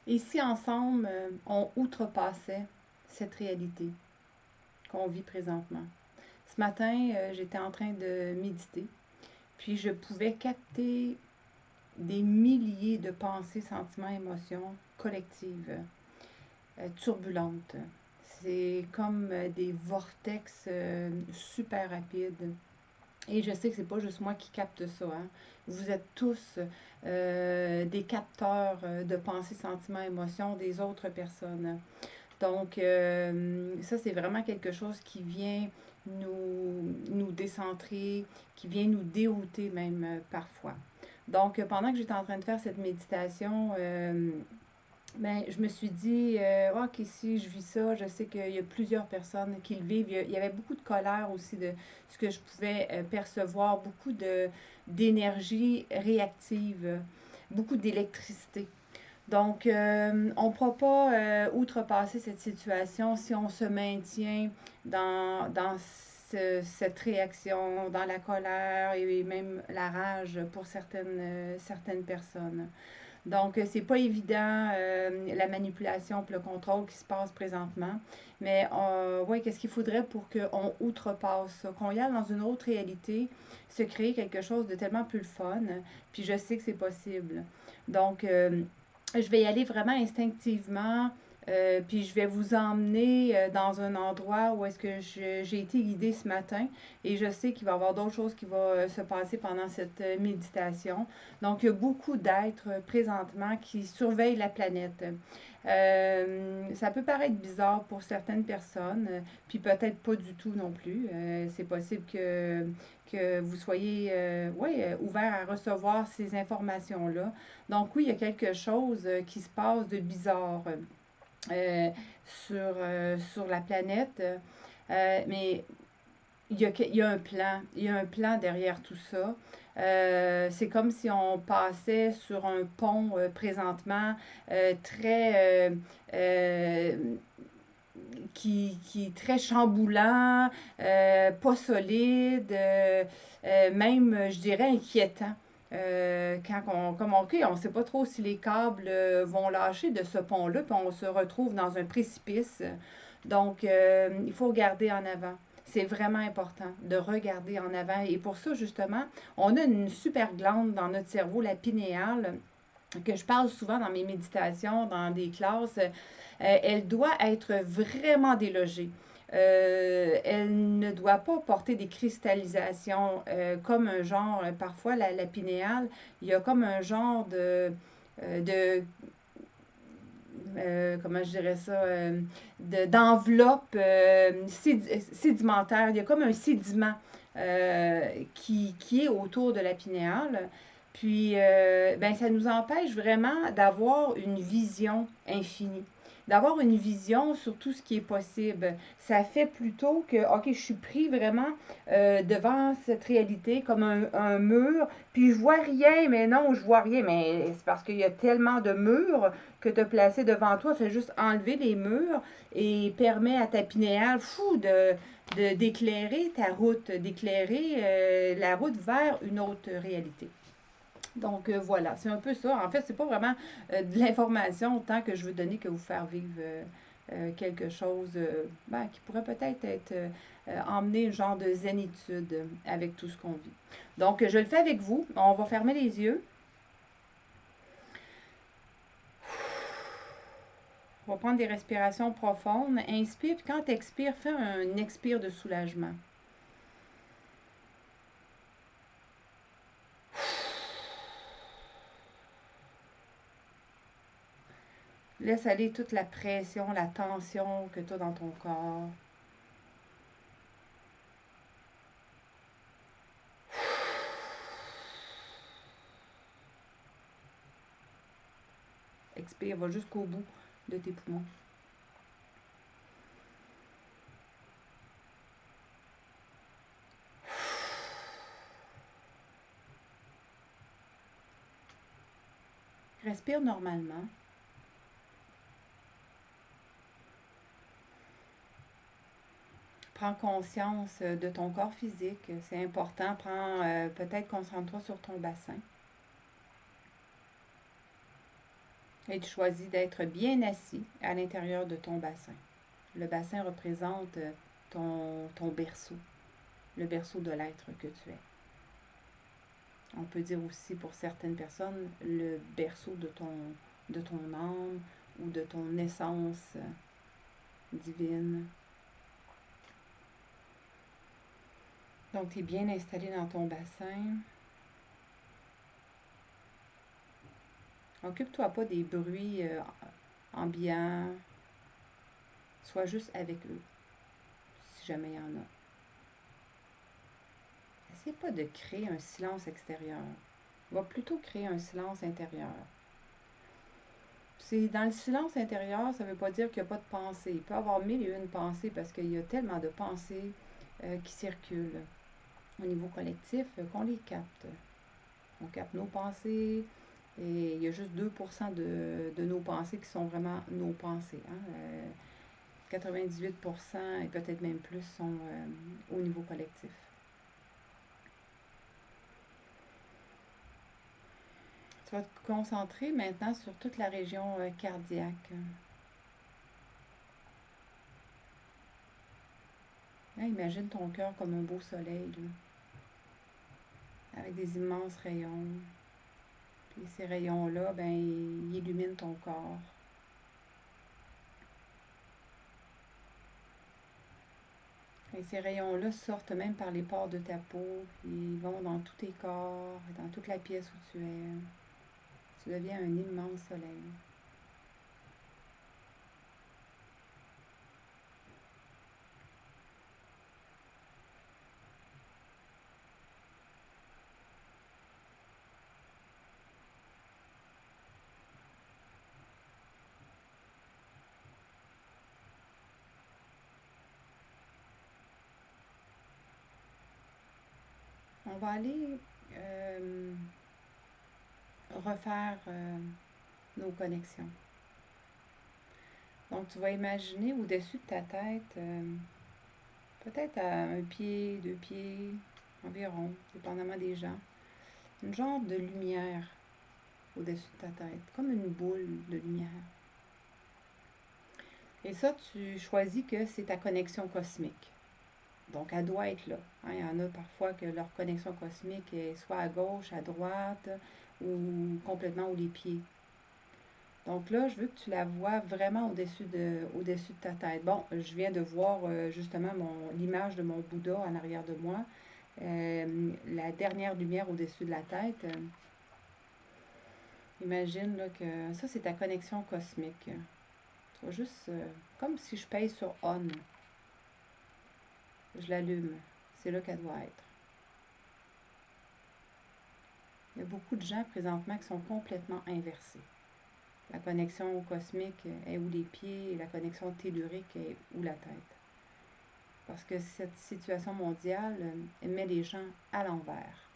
Et si ensemble, on outrepassait cette réalité qu'on vit présentement? Ce matin, j'étais en train de méditer, puis je pouvais capter des milliers de pensées, sentiments, émotions collectives, turbulentes. C'est comme des vortex super rapides. Et je sais que c'est pas juste moi qui capte ça, hein. Vous êtes tous des capteurs de pensées, sentiments, émotions des autres personnes. Donc, ça, c'est vraiment quelque chose qui vient nous décentrer, qui vient nous dérouter même parfois. Donc, pendant que j'étais en train de faire cette méditation, ben, je me suis dit, ok, si je vis ça, je sais qu'il y a plusieurs personnes qui le vivent. Il y avait beaucoup de colère aussi de ce que je pouvais percevoir, beaucoup d'énergie réactive, beaucoup d'électricité. Donc, on ne pourra pas outrepasser cette situation si on se maintient dans cette réaction, dans la colère et même la rage pour certaines personnes. Donc, c'est pas évident la manipulation et le contrôle qui se passe présentement. Mais oui, qu'est-ce qu'il faudrait pour qu'on outrepasse ça, qu'on y aille dans une autre réalité, se créer quelque chose de tellement plus le fun. Puis je sais que c'est possible. Donc, je vais y aller vraiment instinctivement. Puis je vais vous emmener dans un endroit où est-ce que j'ai été guidée ce matin et je sais qu'il va y avoir d'autres choses qui vont se passer pendant cette méditation. Donc, il y a beaucoup d'êtres présentement qui surveillent la planète. Ça peut paraître bizarre pour certaines personnes, puis peut-être pas du tout non plus. C'est possible que vous soyez ouais, ouvert à recevoir ces informations-là. Donc oui, il y a quelque chose qui se passe de bizarre euh, sur la planète. Mais il y a un plan. Il y a un plan derrière tout ça. C'est comme si on passait sur un pont présentement très qui est très chamboulant, pas solide, même, je dirais, inquiétant. Quand comme OK, on ne sait pas trop si les câbles vont lâcher de ce pont-là, puis on se retrouve dans un précipice. Donc, il faut regarder en avant. C'est vraiment important de regarder en avant. Et pour ça, justement, on a une super glande dans notre cerveau, la pinéale, que je parle souvent dans mes méditations, dans des classes. Elle doit être vraiment délogée. Elle ne doit pas porter des cristallisations comme un genre, parfois la pinéale, il y a comme un genre de comment je dirais ça, d'enveloppe sédimentaire. Il y a comme un sédiment qui est autour de la pinéale. Puis, ben, ça nous empêche vraiment d'avoir une vision infinie, d'avoir une vision sur tout ce qui est possible. Ça fait plutôt que, OK, je suis pris vraiment devant cette réalité comme un mur, puis je vois rien, mais non, je vois rien, mais c'est parce qu'il y a tellement de murs que tu as placé devant toi. Fais juste enlever les murs et permet à ta pinéale fou d'éclairer ta route, d'éclairer la route vers une autre réalité. Donc voilà, c'est un peu ça. En fait, c'est pas vraiment de l'information tant que je veux donner que vous faire vivre quelque chose ben, qui pourrait peut-être être, emmener un genre de zénitude avec tout ce qu'on vit. Donc je le fais avec vous. On va fermer les yeux. On va prendre des respirations profondes. Inspire, puis quand tu expires, fais un expire de soulagement. Laisse aller toute la pression, la tension que tu as dans ton corps. Expire, va jusqu'au bout de tes poumons. Respire normalement. Prends conscience de ton corps physique. C'est important. Peut-être concentre-toi sur ton bassin. Et tu choisis d'être bien assis à l'intérieur de ton bassin. Le bassin représente ton berceau, le berceau de l'être que tu es. On peut dire aussi pour certaines personnes le berceau de ton âme ou de ton essence divine. Donc, tu es bien installé dans ton bassin. Occupe-toi pas des bruits ambiants. Sois juste avec eux, si jamais il y en a. Essaye pas de créer un silence extérieur. Va plutôt créer un silence intérieur. C'est dans le silence intérieur, ça ne veut pas dire qu'il n'y a pas de pensée. Il peut y avoir mille et une pensées parce qu'il y a tellement de pensées qui circulent au niveau collectif qu'on les capte. On capte nos pensées et il y a juste 2% de nos pensées qui sont vraiment nos pensées. 98% et peut-être même plus sont au niveau collectif. Tu vas te concentrer maintenant sur toute la région cardiaque. Imagine ton cœur comme un beau soleil, là, avec des immenses rayons. Puis ces rayons-là, ben, ils illuminent ton corps. Et ces rayons-là sortent même par les pores de ta peau, puis ils vont dans tous tes corps, dans toute la pièce où tu es. Tu deviens un immense soleil. On va aller refaire nos connexions. Donc, tu vas imaginer au-dessus de ta tête, peut-être à un pied, 2 pieds environ, dépendamment des gens, une genre de lumière au-dessus de ta tête, comme une boule de lumière. Et ça, tu choisis que c'est ta connexion cosmique. Donc, elle doit être là. Il y en a parfois que leur connexion cosmique est soit à gauche, à droite, ou complètement aux les pieds. Donc là, je veux que tu la vois vraiment au-dessus de ta tête. Bon, je viens de voir justement l'image de mon Bouddha en arrière de moi. La dernière lumière au-dessus de la tête. Imagine là, que ça, c'est ta connexion cosmique. Tu vas juste, comme si je pèse sur On. Je l'allume. C'est là qu'elle doit être. Il y a beaucoup de gens présentement qui sont complètement inversés. La connexion cosmique est où les pieds et la connexion tellurique est où la tête. Parce que cette situation mondiale met les gens à l'envers.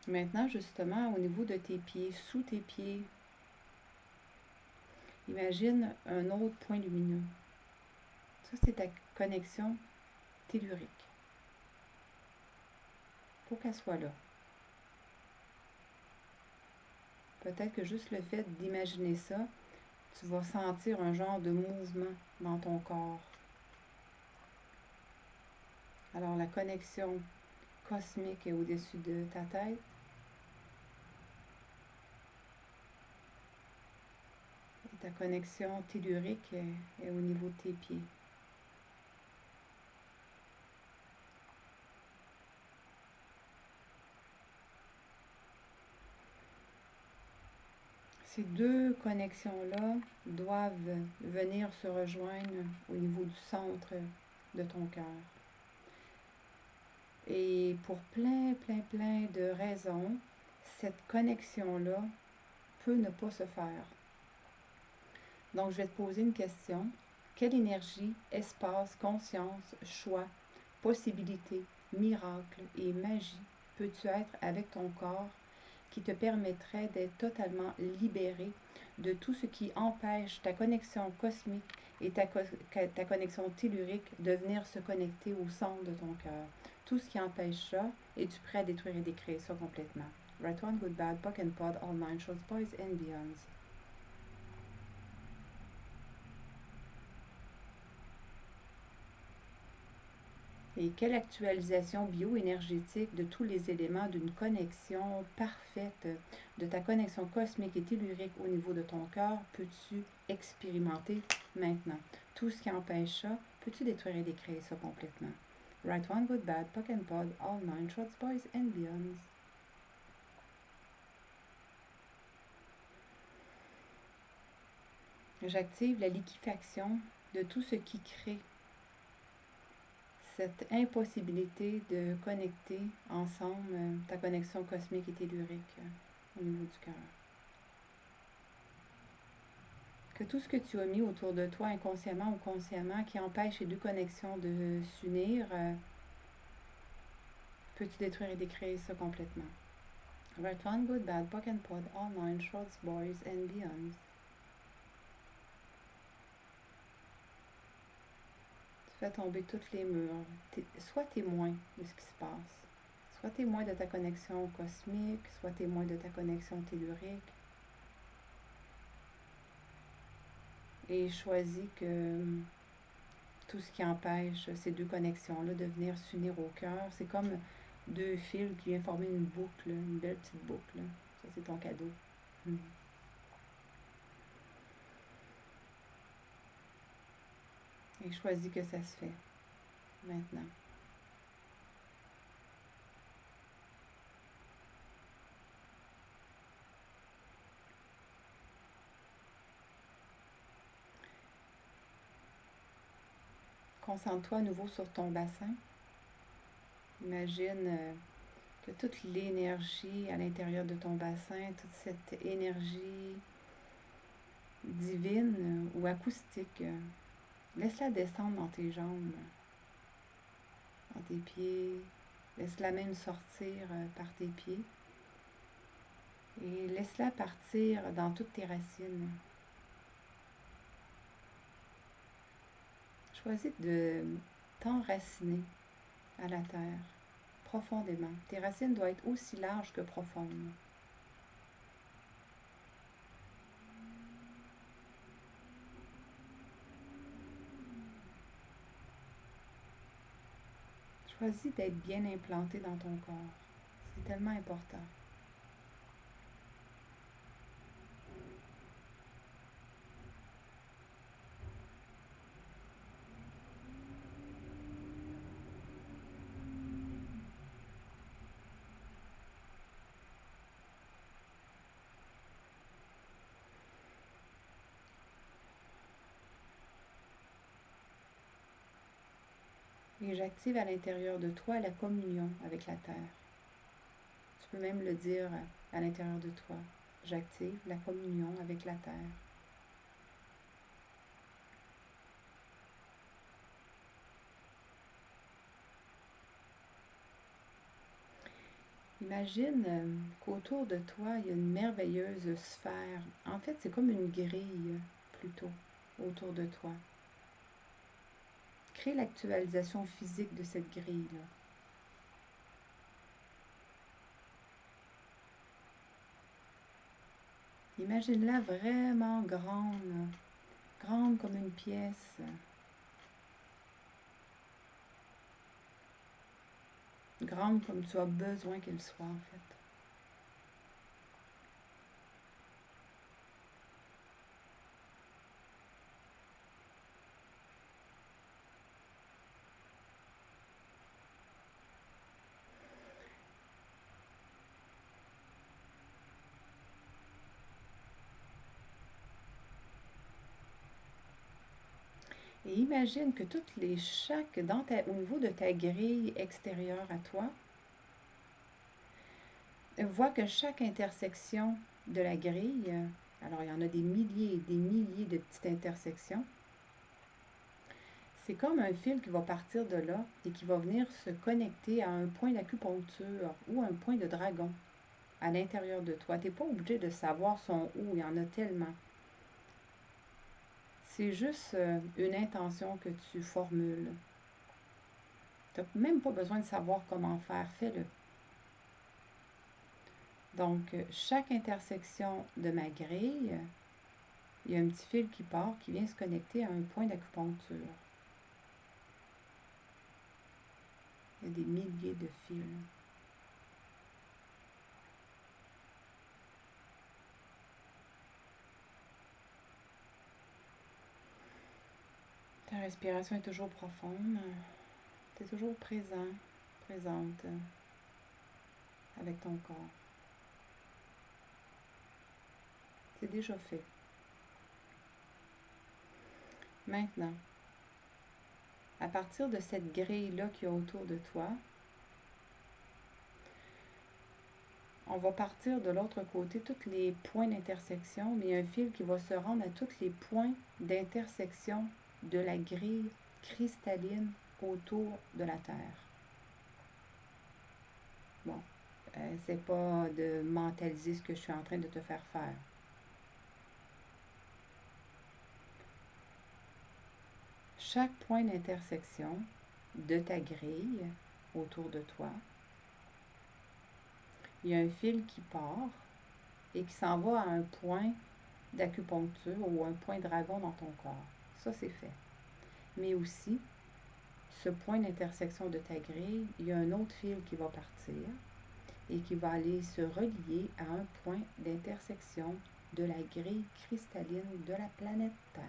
Maintenant, justement, au niveau de tes pieds, sous tes pieds, imagine un autre point lumineux. Ça, c'est ta connexion tellurique. Il faut qu'elle soit là. Peut-être que juste le fait d'imaginer ça, tu vas sentir un genre de mouvement dans ton corps. Alors, la connexion cosmique est au-dessus de ta tête. Et ta connexion tellurique est au niveau de tes pieds. Ces deux connexions-là doivent venir se rejoindre au niveau du centre de ton cœur. Et pour plein de raisons, cette connexion-là peut ne pas se faire. Donc, je vais te poser une question. Quelle énergie, espace, conscience, choix, possibilité, miracle et magie peux-tu être avec ton corps qui te permettrait d'être totalement libéré de tout ce qui empêche ta connexion cosmique et ta connexion tellurique de venir se connecter au centre de ton cœur? tout ce qui empêche ça, es-tu prêt à détruire et décréer ça complètement? Right One, Good, Bad, Puck and Pod, All Nine Shorts, Boys and Beyonds. Et quelle actualisation bioénergétique de tous les éléments d'une connexion parfaite, de ta connexion cosmique et tellurique au niveau de ton cœur, peux-tu expérimenter maintenant? Tout ce qui empêche ça, peux-tu détruire et décréer ça complètement? Right One, Good, Bad, Puck and Pod, All Nine Shorts, Boys and Beyonds. J'active la liquéfaction de tout ce qui crée cette impossibilité de connecter ensemble ta connexion cosmique et tellurique au niveau du cœur. Que tout ce que tu as mis autour de toi, inconsciemment ou consciemment, qui empêche les deux connexions de s'unir, peux-tu détruire et décréer ça complètement? Right One, Good, Bad, Puck and Pod, All Nine Shorts, Boys and Beyonds. Fais tomber tous les murs. Sois témoin de ce qui se passe. Sois témoin de ta connexion cosmique, sois témoin de ta connexion tellurique. Et choisis que tout ce qui empêche ces deux connexions-là de venir s'unir au cœur, c'est comme deux fils qui viennent former une boucle, une belle petite boucle. Ça, c'est ton cadeau. Et choisis que ça se fait maintenant. Concentre-toi à nouveau sur ton bassin. Imagine que toute l'énergie à l'intérieur de ton bassin, toute cette énergie divine ou acoustique, laisse-la descendre dans tes jambes, dans tes pieds. Laisse-la même sortir par tes pieds. Et laisse-la partir dans toutes tes racines. Choisis de t'enraciner à la terre, profondément. Tes racines doivent être aussi larges que profondes. Choisis d'être bien implanté dans ton corps. C'est tellement important. Et j'active à l'intérieur de toi la communion avec la terre. Tu peux même le dire à l'intérieur de toi. J'active la communion avec la terre. Imagine qu'autour de toi, il y a une merveilleuse sphère. En fait, c'est comme une grille, plutôt, autour de toi. Crée l'actualisation physique de cette grille-là. Imagine-la vraiment grande, grande comme une pièce. Grande comme tu as besoin qu'elle soit, en fait. Et imagine que au niveau de ta grille extérieure à toi, vois que chaque intersection de la grille, alors il y en a des milliers et des milliers de petites intersections, c'est comme un fil qui va partir de là et qui va venir se connecter à un point d'acupuncture ou un point de dragon à l'intérieur de toi. Tu n'es pas obligé de savoir son où, il y en a tellement. C'est juste une intention que tu formules. Tu n'as même pas besoin de savoir comment faire, fais-le. Donc, chaque intersection de ma grille, il y a un petit fil qui part, qui vient se connecter à un point d'acupuncture. Il y a des milliers de fils. Ta respiration est toujours profonde. Tu es toujours présent, présente avec ton corps. C'est déjà fait. Maintenant, à partir de cette grille-là qui est autour de toi, on va partir de l'autre côté, tous les points d'intersection, mais il y a un fil qui va se rendre à tous les points d'intersection de la grille cristalline autour de la Terre. Bon, c'est pas de mentaliser ce que je suis en train de te faire faire. Chaque point d'intersection de ta grille autour de toi, il y a un fil qui part et qui s'en va à un point d'acupuncture ou un point dragon dans ton corps. Ça, c'est fait. Mais aussi, ce point d'intersection de ta grille, il y a un autre fil qui va partir et qui va aller se relier à un point d'intersection de la grille cristalline de la planète Terre.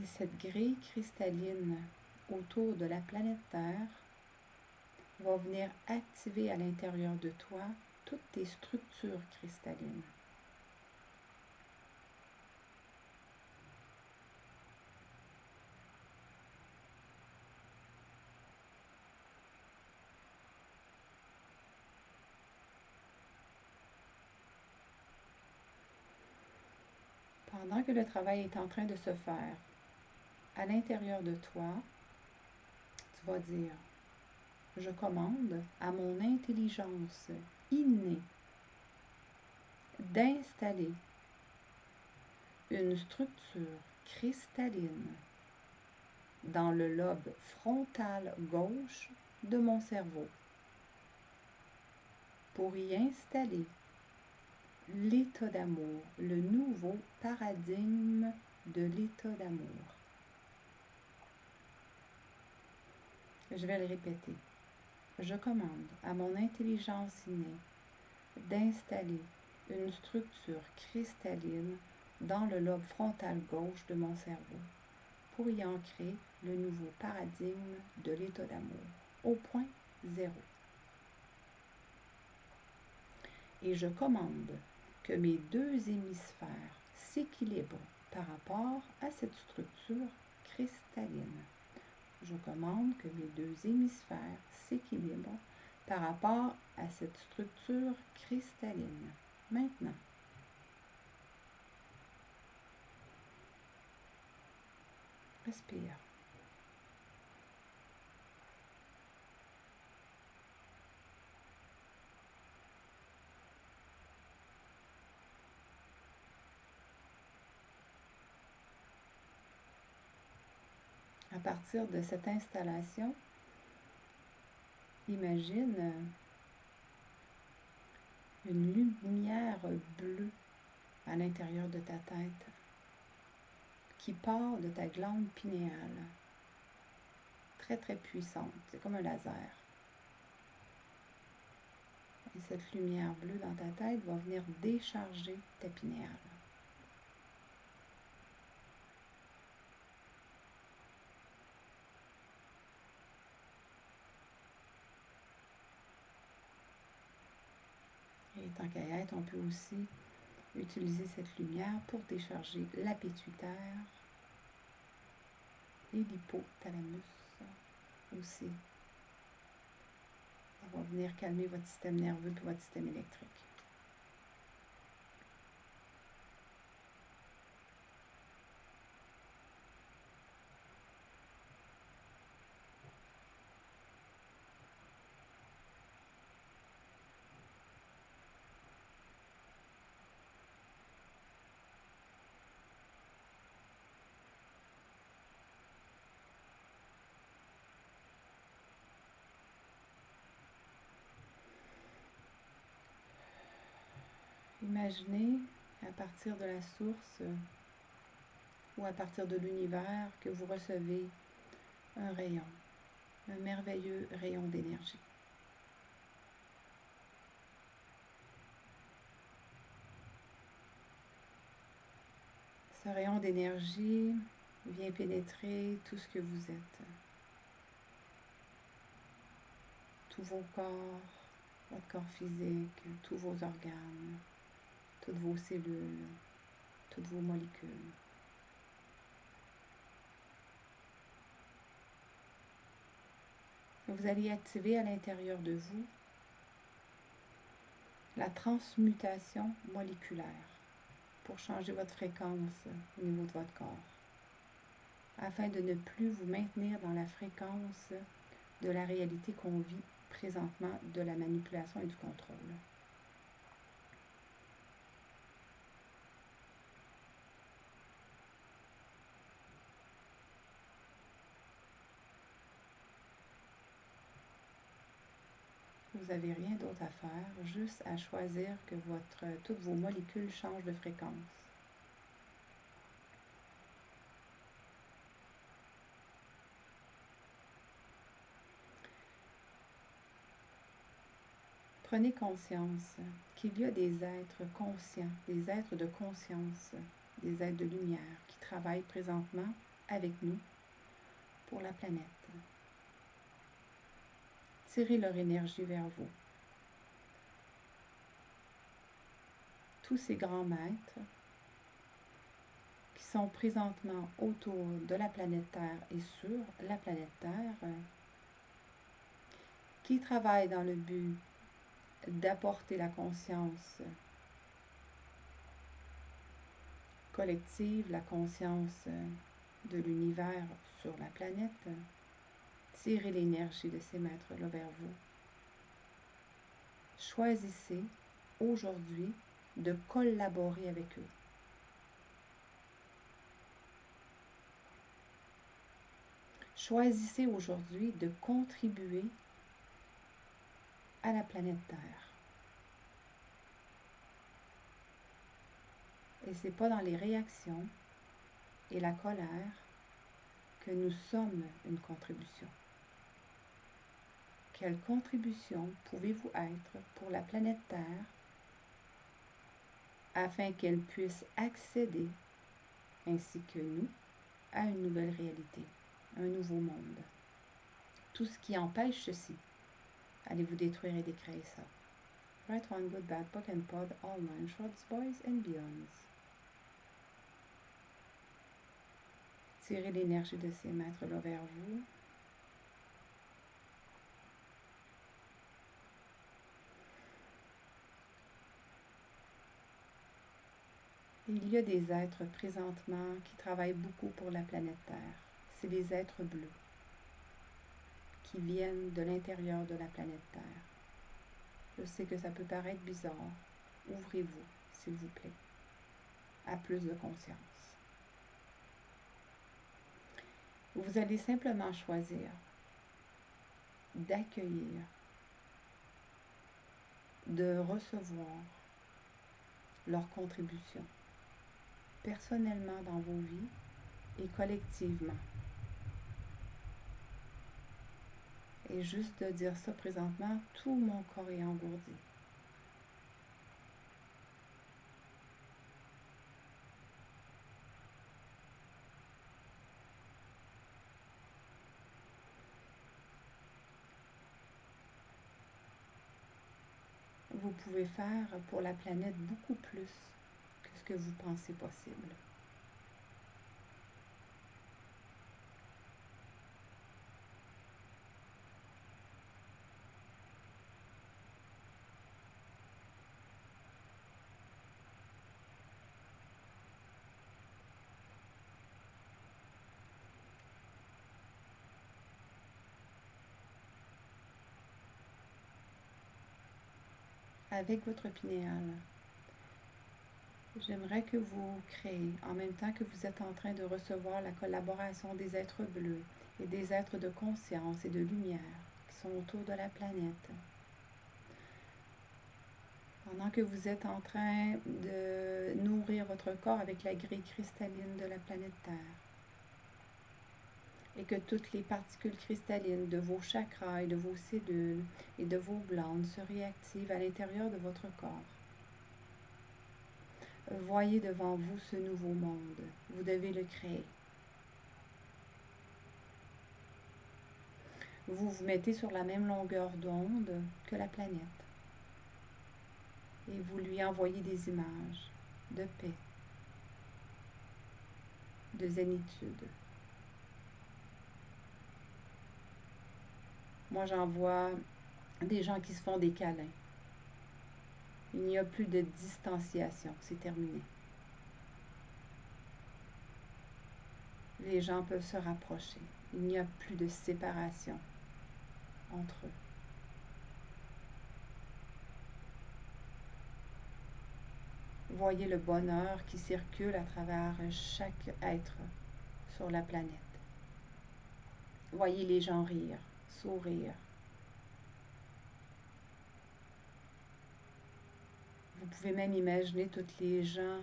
Et cette grille cristalline autour de la planète Terre va venir activer à l'intérieur de toi toutes tes structures cristallines. Pendant que le travail est en train de se faire, à l'intérieur de toi, tu vas dire, je commande à mon intelligence innée d'installer une structure cristalline dans le lobe frontal gauche de mon cerveau pour y installer l'état d'amour, le nouveau paradigme de l'état d'amour. Je vais le répéter. Je commande à mon intelligence innée d'installer une structure cristalline dans le lobe frontal gauche de mon cerveau pour y ancrer le nouveau paradigme de l'état d'amour au point zéro. Et je commande que mes deux hémisphères s'équilibrent par rapport à cette structure cristalline. Je commande que mes deux hémisphères s'équilibrent par rapport à cette structure cristalline. Maintenant, respire. À partir de cette installation, imagine une lumière bleue à l'intérieur de ta tête qui part de ta glande pinéale, très très puissante, c'est comme un laser. Et cette lumière bleue dans ta tête va venir décharger ta pinéale. Et tant qu'à y être, on peut aussi utiliser cette lumière pour décharger la pituitaire et l'hypothalamus aussi. Ça va venir calmer votre système nerveux et votre système électrique. Imaginez à partir de la source ou à partir de l'univers que vous recevez un rayon, un merveilleux rayon d'énergie. Ce rayon d'énergie vient pénétrer tout ce que vous êtes, tous vos corps, votre corps physique, tous vos organes, toutes vos cellules, toutes vos molécules. Vous allez activer à l'intérieur de vous la transmutation moléculaire pour changer votre fréquence au niveau de votre corps, afin de ne plus vous maintenir dans la fréquence de la réalité qu'on vit présentement, de la manipulation et du contrôle. Vous n'avez rien d'autre à faire, juste à choisir que toutes vos molécules changent de fréquence. Prenez conscience qu'il y a des êtres conscients, des êtres de conscience, des êtres de lumière qui travaillent présentement avec nous pour la planète. Tirez leur énergie vers vous. Tous ces grands maîtres qui sont présentement autour de la planète Terre et sur la planète Terre, qui travaillent dans le but d'apporter la conscience collective, la conscience de l'univers sur la planète. Tirez l'énergie de ces maîtres-là vers vous. Choisissez aujourd'hui de collaborer avec eux. Choisissez aujourd'hui de contribuer à la planète Terre. Et ce n'est pas dans les réactions et la colère que nous sommes une contribution. Quelle contribution pouvez-vous être pour la planète Terre afin qu'elle puisse accéder, ainsi que nous, à une nouvelle réalité, un nouveau monde? Tout ce qui empêche ceci, allez-vous détruire et décréer ça. Right One Good Bad Book and Pod, All Nine Shrubs, Boys and Beyonds. Tirez l'énergie de ces maîtres-là vers vous. Il y a des êtres présentement qui travaillent beaucoup pour la planète Terre. C'est des êtres bleus qui viennent de l'intérieur de la planète Terre. Je sais que ça peut paraître bizarre. Ouvrez-vous, s'il vous plaît, à plus de conscience. Vous allez simplement choisir d'accueillir, de recevoir leur contribution, personnellement dans vos vies et collectivement. Et juste de dire ça présentement, tout mon corps est engourdi. Vous pouvez faire pour la planète beaucoup plus que ce que vous pensez possible. Avec votre pinéal, j'aimerais que vous créez, en même temps que vous êtes en train de recevoir la collaboration des êtres bleus et des êtres de conscience et de lumière qui sont autour de la planète, Pendant que vous êtes en train de nourrir votre corps avec la grille cristalline de la planète Terre, et que toutes les particules cristallines de vos chakras et de vos cellules et de vos glandes se réactivent à l'intérieur de votre corps. Voyez devant vous ce nouveau monde. Vous devez le créer. Vous vous mettez sur la même longueur d'onde que la planète. Et vous lui envoyez des images de paix, de zénitude. Moi, j'en vois des gens qui se font des câlins. Il n'y a plus de distanciation, c'est terminé. Les gens peuvent se rapprocher. Il n'y a plus de séparation entre eux. Voyez le bonheur qui circule à travers chaque être sur la planète. Voyez les gens rire, sourire. Vous pouvez même imaginer tous les gens,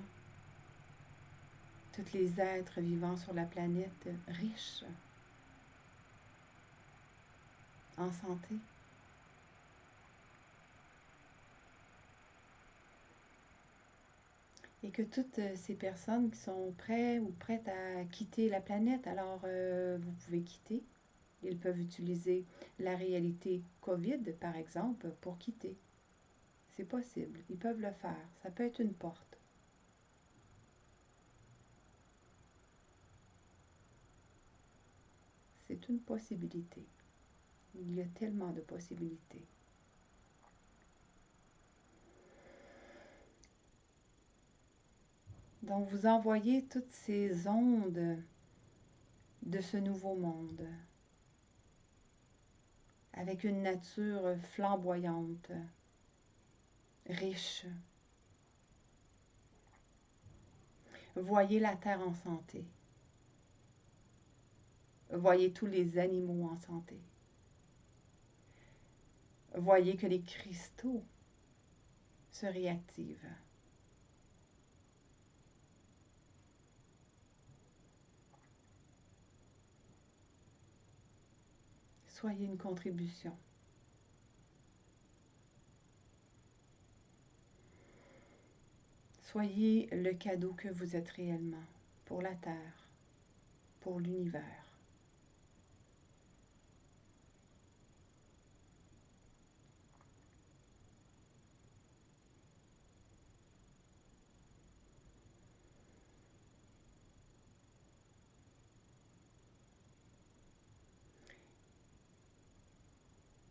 tous les êtres vivants sur la planète riches, en santé. Et que toutes ces personnes qui sont prêtes ou prêtes à quitter la planète, alors vous pouvez quitter. Ils peuvent utiliser la réalité COVID, par exemple, pour quitter. C'est possible. Ils peuvent le faire. Ça peut être une porte. C'est une possibilité. Il y a tellement de possibilités. Donc, vous envoyez toutes ces ondes de ce nouveau monde avec une nature flamboyante, riche. Voyez la terre en santé. Voyez tous les animaux en santé. Voyez que les cristaux se réactivent. Soyez une contribution. Soyez le cadeau que vous êtes réellement pour la Terre, pour l'univers.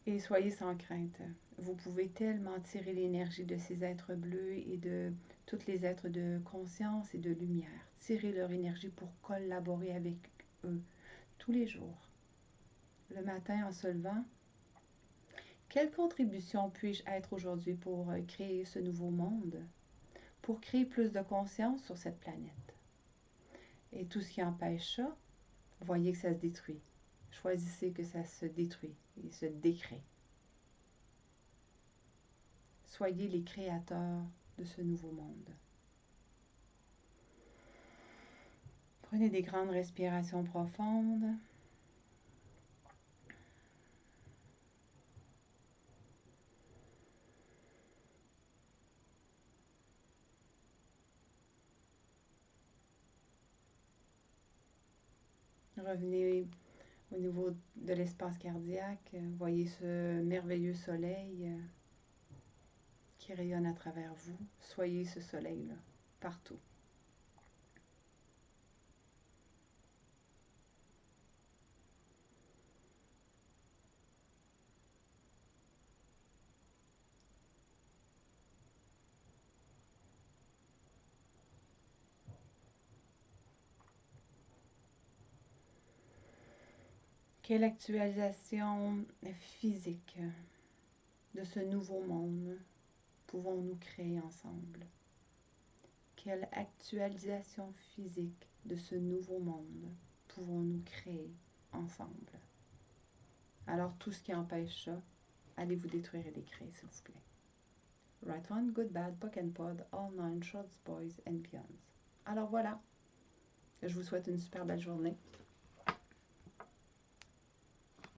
Et soyez sans crainte. Vous pouvez tellement tirer l'énergie de ces êtres bleus et de tous les êtres de conscience et de lumière. Tirer leur énergie pour collaborer avec eux tous les jours. Le matin en se levant, quelle contribution puis-je être aujourd'hui pour créer ce nouveau monde? Pour créer plus de conscience sur cette planète. Et tout ce qui empêche ça, voyez que ça se détruit. Choisissez que ça se détruit et se décrée. Soyez les créateurs de ce nouveau monde. Prenez des grandes respirations profondes. Revenez au niveau de l'espace cardiaque. Voyez ce merveilleux soleil qui rayonne à travers vous. Soyez ce soleil-là, partout. Quelle actualisation physique de ce nouveau monde pouvons-nous créer ensemble? Quelle actualisation physique de ce nouveau monde pouvons-nous créer ensemble? Alors, tout ce qui empêche ça, allez vous détruire et décréer, s'il vous plaît. Right One, Good Bad, Puck and Pod, All Nine, Shorts, Boys and Beyonds. Alors voilà, je vous souhaite une super belle journée.